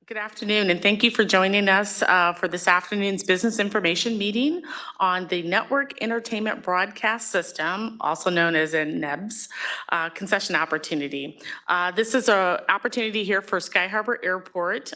Good afternoon, and thank you for joining us for this afternoon's business information meeting on the Network Entertainment Broadcast System, also known as a NEBS, concession opportunity. This is an opportunity here for Sky Harbor Airport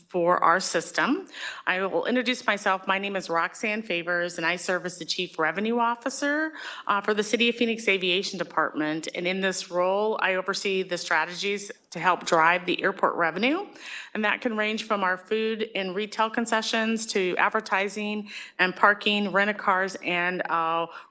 for our system. I will introduce myself. My name is Roxanne Favors, and I serve as the Chief Revenue Officer for the City of Phoenix Aviation Department. And in this role, I oversee the strategies to help drive the airport revenue. And that can range from our food and retail concessions to advertising and parking, rent-a-cars, and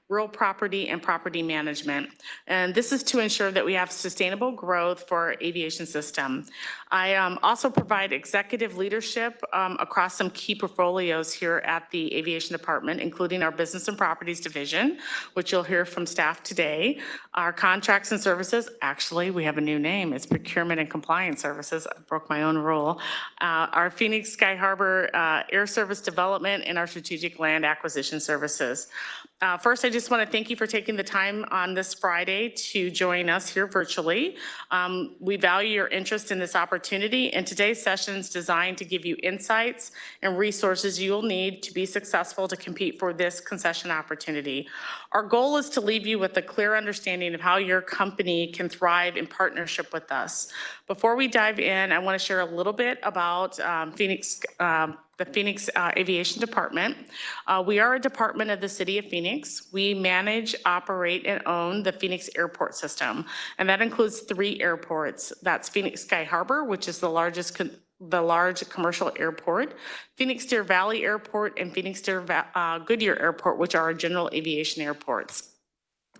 real property and property management. And this is to ensure that we have sustainable growth for our aviation system. I also provide executive leadership across some key portfolios here at the Aviation Department, including our Business and Properties Division, which you'll hear from staff today. Our Contracts and Services, actually, we have a new name. It's Procurement and Compliance Services. I broke my own rule. Our Phoenix Sky Harbor Air Service Development, and our Strategic Land Acquisition Services. First, I just want to thank you for taking the time on this Friday to join us here virtually. We value your interest in this opportunity, and today's session is designed to give you insights and resources you'll need to be successful to compete for this concession opportunity. Our goal is to leave you with a clear understanding of how your company can thrive in partnership with us. Before we dive in, I want to share a little bit about the Phoenix Aviation Department. We are a department of the City of Phoenix. We manage, operate, and own the Phoenix Airport System, and that includes 3 airports. That's Phoenix Sky Harbor, which is the large commercial airport, Phoenix Deer Valley Airport, and Phoenix Goodyear Airport, which are our general aviation airports.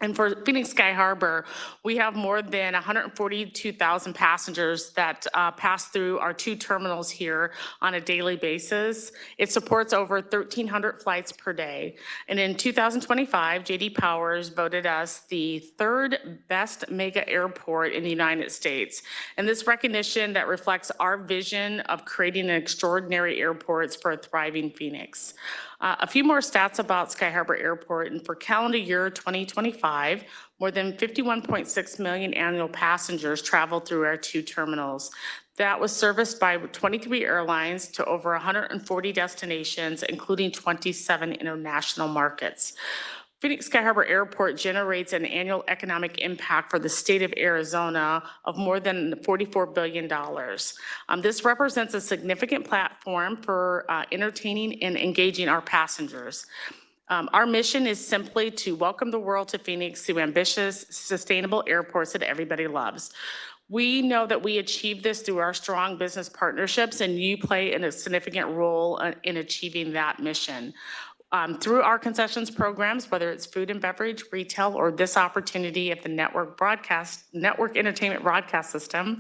And for Phoenix Sky Harbor, we have more than 142,000 passengers that pass through our 2 terminals here on a daily basis. It supports over 1,300 flights per day. And in 2025, J.D. Powers voted us the 3rd best mega airport in the United States. And this recognition that reflects our vision of creating an extraordinary airports for a thriving Phoenix. A few more stats about Sky Harbor Airport. And for calendar year 2025, more than 51.6 million annual passengers traveled through our 2 terminals. That was serviced by 23 airlines to over 140 destinations, including 27 international markets. Phoenix Sky Harbor Airport generates an annual economic impact for the state of Arizona of more than $44 billion. This represents a significant platform for entertaining and engaging our passengers. Our mission is simply to welcome the world to Phoenix through ambitious, sustainable airports that everybody loves. We know that we achieve this through our strong business partnerships, and you play a significant role in achieving that mission. Through our concessions programs, whether it's food and beverage, retail, or this opportunity at the Network Entertainment Broadcast System,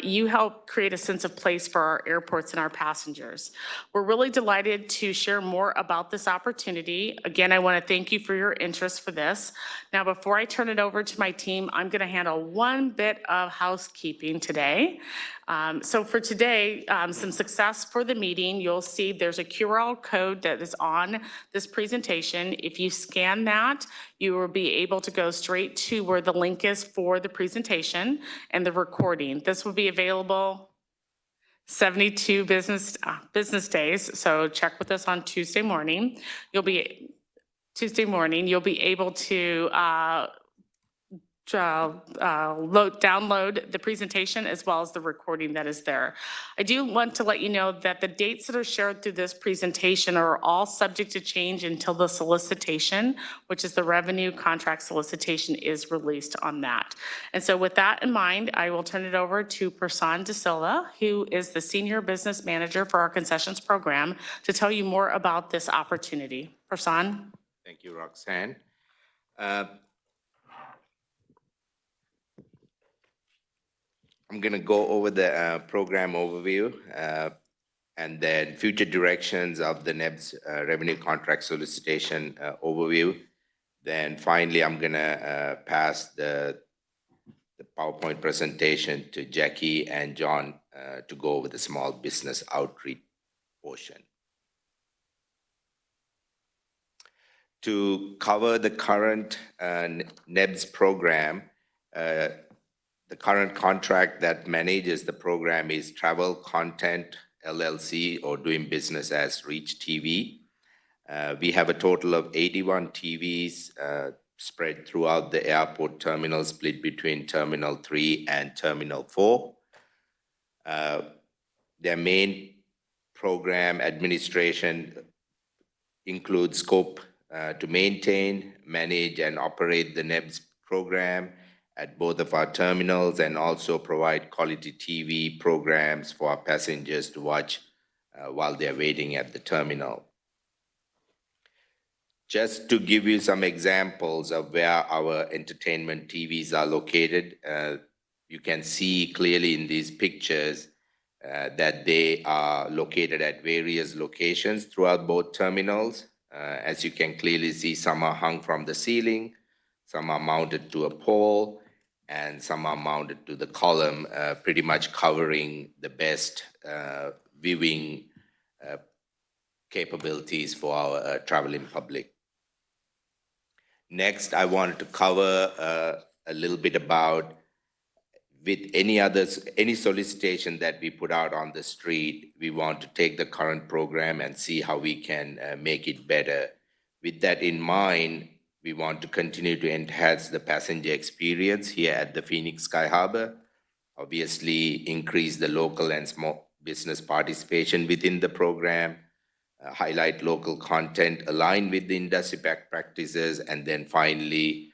you help create a sense of place for our airports and our passengers. We're really delighted to share more about this opportunity. Again, I want to thank you for your interest for this. Now, before I turn it over to my team, I'm going to handle one bit of housekeeping today. So for today, some success for the meeting, you'll see there's a QR code that is on this presentation. If you scan that, you will be able to go straight to where the link is for the presentation and the recording. This will be available 72 business days, so check with us on Tuesday morning. You'll be able to download the presentation as well as the recording that is there. I do want to let you know that the dates that are shared through this presentation are all subject to change until the solicitation, which is the revenue contract solicitation, is released on that. And so with that in mind, I will turn it over to Prasan De Silva, who is the Senior Business Manager for our concessions program, to tell you more about this opportunity. Prasan. Thank you, Roxanne. I'm going to go over the program overview and then future directions of the NEBS revenue contract solicitation overview. Then finally, I'm going to pass the PowerPoint presentation to Jackie and John to go over the small business outreach portion. To cover the current NEBS program, The current contract that manages the program is Travel Content LLC, or doing business as Reach TV. We have a total of 81 TVs spread throughout the airport terminal, split between Terminal 3 and Terminal 4. Their main program administration includes scope to maintain, manage, and operate the NEBS program at both of our terminals, and also provide quality TV programs for our passengers to watch while they're waiting at the terminal. Just to give you some examples of where our entertainment TVs are located, you can see clearly in these pictures that they are located at various locations throughout both terminals. As you can clearly see, some are hung from the ceiling, some are mounted to a pole, and some are mounted to the column, pretty much covering the best viewing capabilities for our traveling public. Next, I wanted to cover a little bit about, with any solicitation that we put out on the street, we want to take the current program and see how we can make it better. With that in mind, we want to continue to enhance the passenger experience here at the Phoenix Sky Harbor, obviously increase the local and small business participation within the program, highlight local content aligned with the industry practices, and then finally,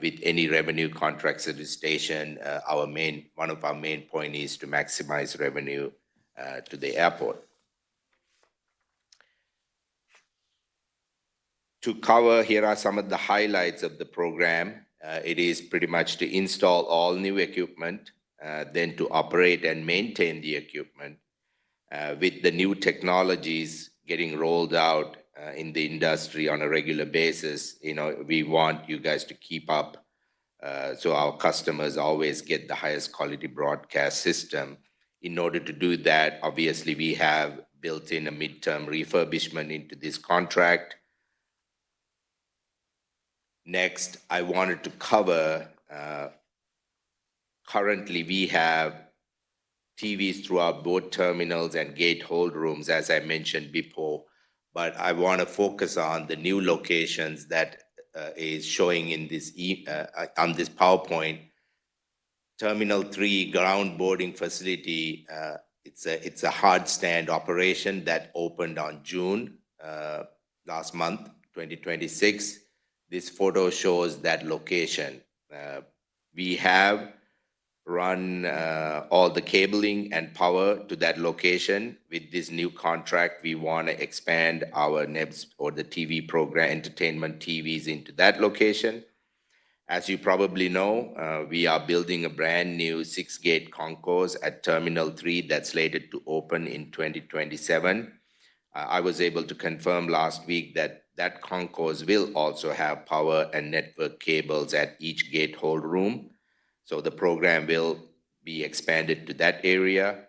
with any revenue contract solicitation, one of our main point is to maximize revenue to the airport. To cover, here are some of the highlights of the program. It is pretty much to install all new equipment, then to operate and maintain the equipment. With the new technologies getting rolled out in the industry on a regular basis, we want you guys to keep up so our customers always get the highest quality broadcast system. In order to do that, obviously, we have built in a midterm refurbishment into this contract. Next, I wanted to cover, currently we have TVs throughout both terminals and gate hold rooms, as I mentioned before, but I want to focus on the new locations that is showing in this on this PowerPoint. Terminal 3 ground boarding facility, it's a hard stand operation that opened on June last month, 2026. This photo shows that location. We have run all the cabling and power to that location. With this new contract, we want to expand our NEBS, or the TV program, entertainment TVs, into that location. As you probably know, we are building a brand new 6-gate concourse at Terminal 3 that's slated to open in 2027. I was able to confirm last week that that concourse will also have power and network cables at each gate hold room. So the program will be expanded to that area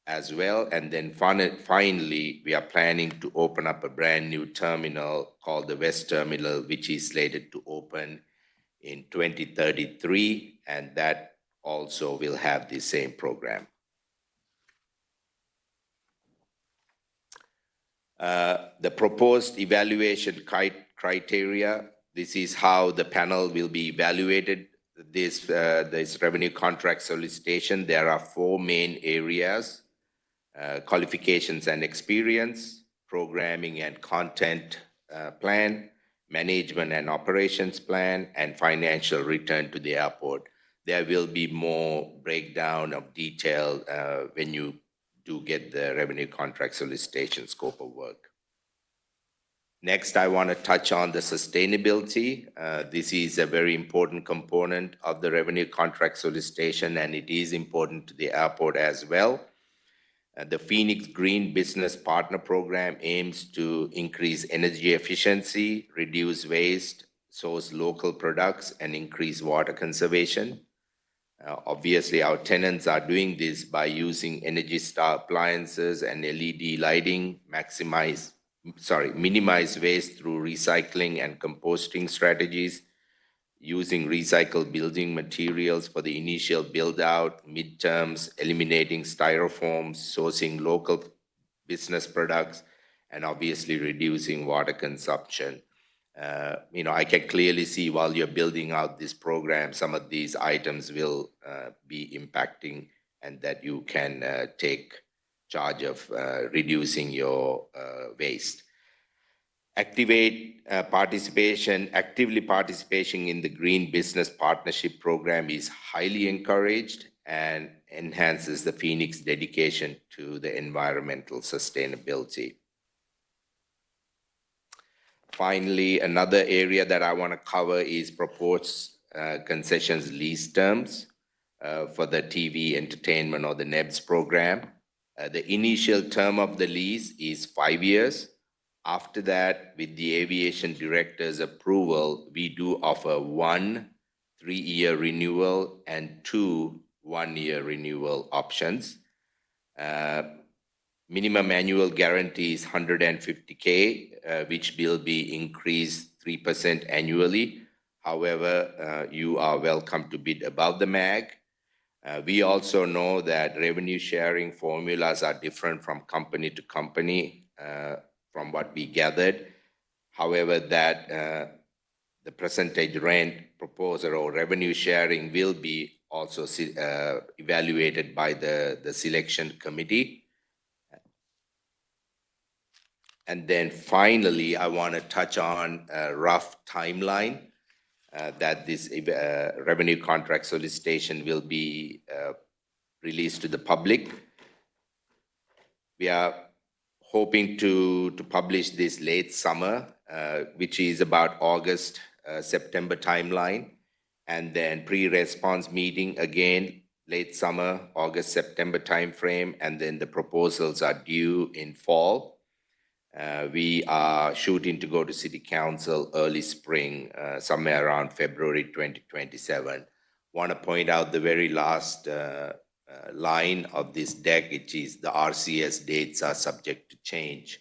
as well. And then finally, we are planning to open up a brand new terminal called the West Terminal, which is slated to open in 2033. And that also will have the same program. The proposed evaluation criteria, this is how the panel will be evaluated. This revenue contract solicitation, there are 4 main areas: qualifications and experience, programming and content plan, management and operations plan, and financial return to the airport. There will be more breakdown of detail when you do get the revenue contract solicitation scope of work. Next, I want to touch on the sustainability. This is a very important component of the revenue contract solicitation, and it is important to the airport as well. The Phoenix Green Business Partner Program aims to increase energy efficiency, reduce waste, source local products, and increase water conservation. Obviously, our tenants are doing this by using Energy Star appliances and LED lighting, minimize waste through recycling and composting strategies, using recycled building materials for the initial build-out, midterms, eliminating styrofoams, sourcing local business products, and obviously reducing water consumption. I can clearly see while you're building out this program, some of these items will be impacting, and that you can take charge of reducing your waste. Actively participating in the Green Business Partnership Program is highly encouraged and enhances the Phoenix dedication to the environmental sustainability. Finally, another area that I want to cover is proposed concessions lease terms for the TV entertainment or the NEBS program. The initial term of the lease is 5 years. After that, with the aviation director's approval, we do offer 1 3-year renewal and 2 1-year renewal options. Minimum annual guarantee is $150K, which will be increased 3% annually. However, you are welcome to bid above the MAG. We also know that revenue sharing formulas are different from company to company, from what we gathered. However, that the percentage rent proposal or revenue sharing will be also evaluated by the selection committee. And then finally, I want to touch on a rough timeline that this revenue contract solicitation will be released to the public. We are hoping to publish this late summer, which is about August, September timeline, and then pre-response meeting again, late summer, August, September timeframe, and then the proposals are due in fall. We are shooting to go to City Council early spring, somewhere around February 2027. Want to point out the very last line of this deck, which is the RCS dates are subject to change.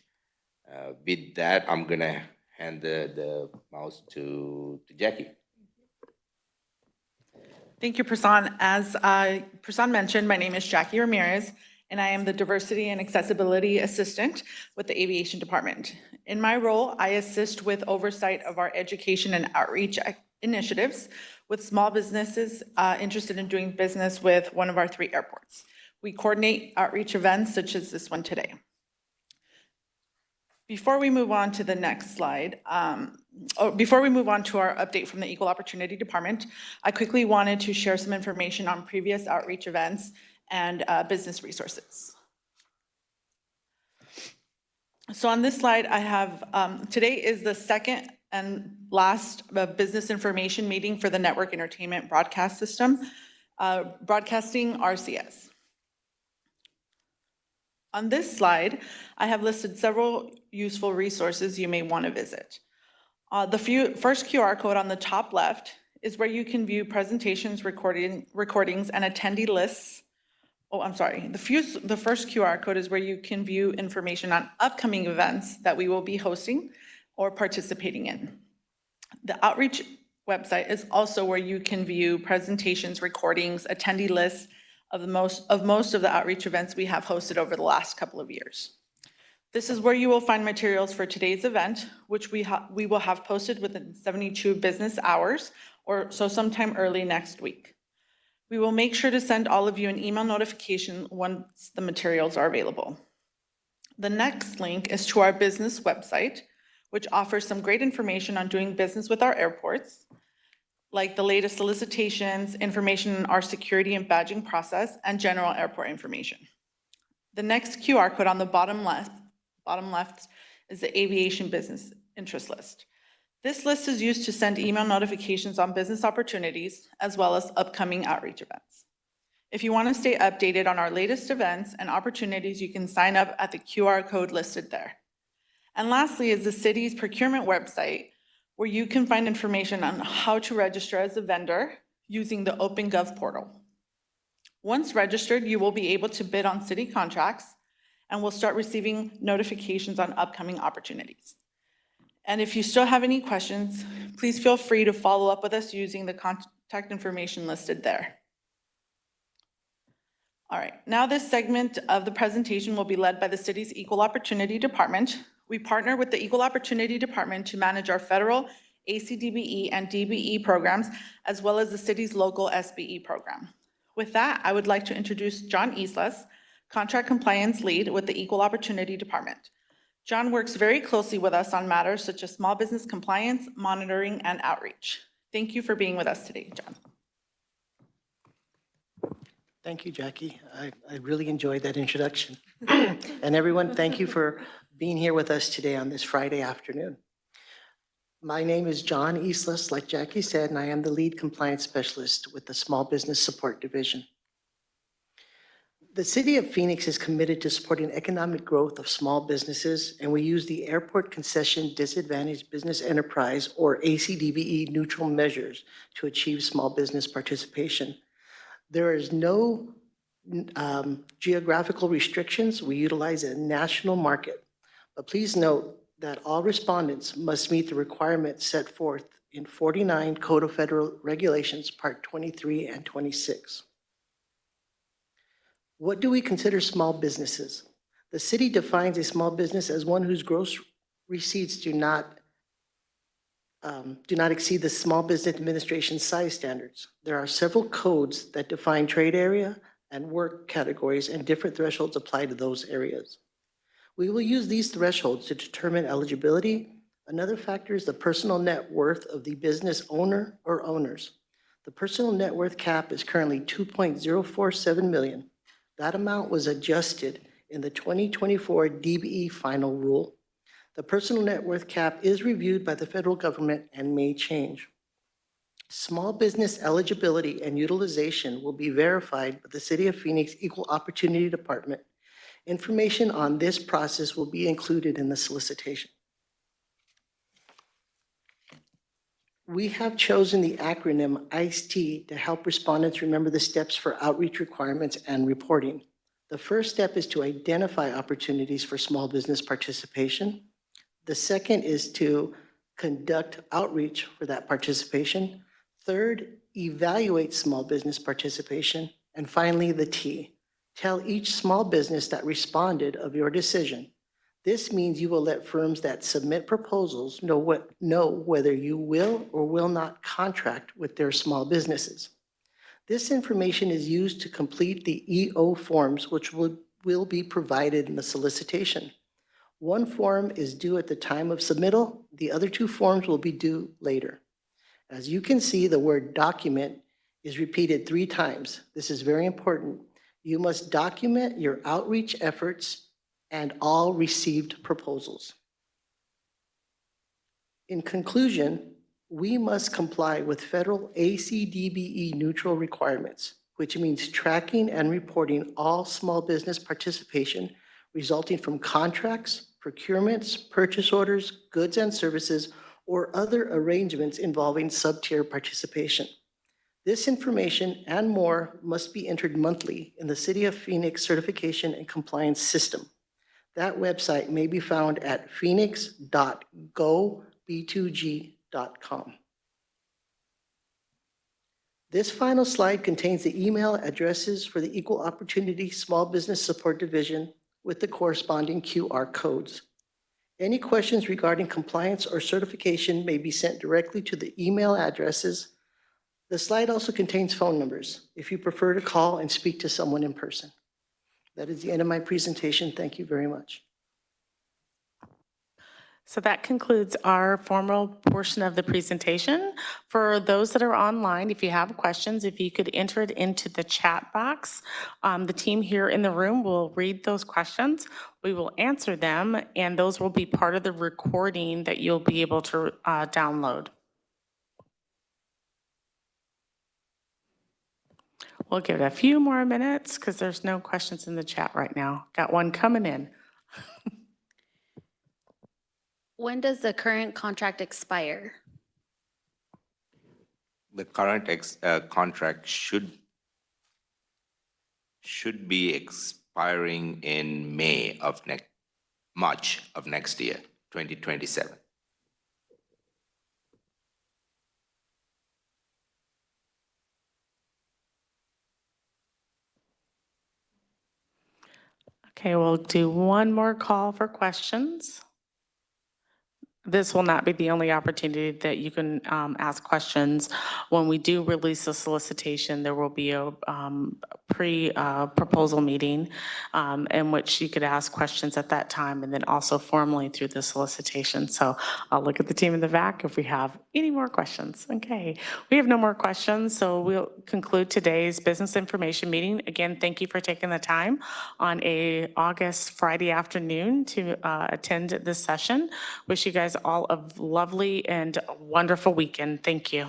With that, I'm going to hand the mouse to Jackie. Thank you, Prasan. As Prasan mentioned, my name is Jackie Ramirez, and I am the Diversity and Accessibility Assistant with the Aviation Department. In my role, I assist with oversight of our education and outreach initiatives with small businesses interested in doing business with one of our 3 airports. We coordinate outreach events such as this one today. Before we move on to the next slide, before we move on to our update from the Equal Opportunity Department, I quickly wanted to share some information on previous outreach events and business resources. So on this slide, I have, today is the second and last business information meeting for the Network Entertainment Broadcast System, broadcasting RCS. On this slide, I have listed several useful resources you may want to visit. The first QR code on the top left is where you can view presentations, recordings, and attendee lists. Oh, I'm sorry. The first QR code is where you can view information on upcoming events that we will be hosting or participating in. The outreach website is also where you can view presentations, recordings, attendee lists of most of the outreach events we have hosted over the last couple of years. This is where you will find materials for today's event, which we will have posted within 72 business hours, or so sometime early next week. We will make sure to send all of you an email notification once the materials are available. The next link is to our business website, which offers some great information on doing business with our airports, like the latest solicitations, information on our security and badging process, and general airport information. The next QR code on the bottom left is the aviation business interest list. This list is used to send email notifications on business opportunities as well as upcoming outreach events. If you want to stay updated on our latest events and opportunities, you can sign up at the QR code listed there. And lastly is the city's procurement website, where you can find information on how to register as a vendor using the OpenGov portal. Once registered, you will be able to bid on city contracts and will start receiving notifications on upcoming opportunities. And if you still have any questions, please feel free to follow up with us using the contact information listed there. All right, now this segment of the presentation will be led by the city's Equal Opportunity Department. We partner with the Equal Opportunity Department to manage our federal ACDBE and DBE programs, as well as the city's local SBE program. With that, I would like to introduce John Islas, Contract Compliance Lead with the Equal Opportunity Department. John works very closely with us on matters such as small business compliance, monitoring, and outreach. Thank you for being with us today, John. Thank you, Jackie. I really enjoyed that introduction. And everyone, thank you for being here with us today on this Friday afternoon. My name is John Islas, like Jackie said, and I am the lead compliance specialist with the Small Business Support Division. The City of Phoenix is committed to supporting economic growth of small businesses, and we use the Airport Concession Disadvantaged Business Enterprise, or ACDBE, neutral measures to achieve small business participation. There is no geographical restrictions. We utilize a national market. But please note that all respondents must meet the requirements set forth in 49 Code of Federal Regulations, Part 23 and 26. What do we consider small businesses? The city defines a small business as one whose gross receipts do not exceed the Small Business Administration size standards. There are several codes that define trade area and work categories, and different thresholds apply to those areas. We will use these thresholds to determine eligibility. Another factor is the personal net worth of the business owner or owners. The personal net worth cap is currently $2.047 million. That amount was adjusted in the 2024 DBE final rule. The personal net worth cap is reviewed by the federal government and may change. Small business eligibility and utilization will be verified by the City of Phoenix Equal Opportunity Department. Information on this process will be included in the solicitation. We have chosen the acronym ICE-T to help respondents remember the steps for outreach requirements and reporting. The first step is to identify opportunities for small business participation. The second is to conduct outreach for that participation. Third, evaluate small business participation. And finally, the T, tell each small business that responded of your decision. This means you will let firms that submit proposals know whether you will or will not contract with their small businesses. This information is used to complete the EO forms, which will be provided in the solicitation. One form is due at the time of submittal. The other two forms will be due later. As you can see, the word document is repeated 3 times. This is very important. You must document your outreach efforts and all received proposals. In conclusion, we must comply with federal ACDBE neutral requirements, which means tracking and reporting all small business participation resulting from contracts, procurements, purchase orders, goods and services, or other arrangements involving sub-tier participation. This information and more must be entered monthly in the City of Phoenix Certification and Compliance System. That website may be found at phoenix.gov2g.com. This final slide contains the email addresses for the Equal Opportunity Small Business Support Division with the corresponding QR codes. Any questions regarding compliance or certification may be sent directly to the email addresses. The slide also contains phone numbers if you prefer to call and speak to someone in person. That is the end of my presentation. Thank you very much. So that concludes our formal portion of the presentation. For those that are online, if you have questions, if you could enter it into the chat box, the team here in the room will read those questions. We will answer them, and those will be part of the recording that you'll be able to download. We'll give it a few more minutes because there's no questions in the chat right now. Got one coming in. When does the current contract expire? The current contract should be expiring in March of next year, 2027. Okay, we'll do one more call for questions. This will not be the only opportunity that you can ask questions. When we do release a solicitation, there will be a pre-proposal meeting in which you could ask questions at that time, and then also formally through the solicitation. So I'll look at the team in the back if we have any more questions. Okay, we have no more questions, so we'll conclude today's business information meeting. Again, thank you for taking the time on a August Friday afternoon to attend this session. Wish you guys all a lovely and wonderful weekend. Thank you.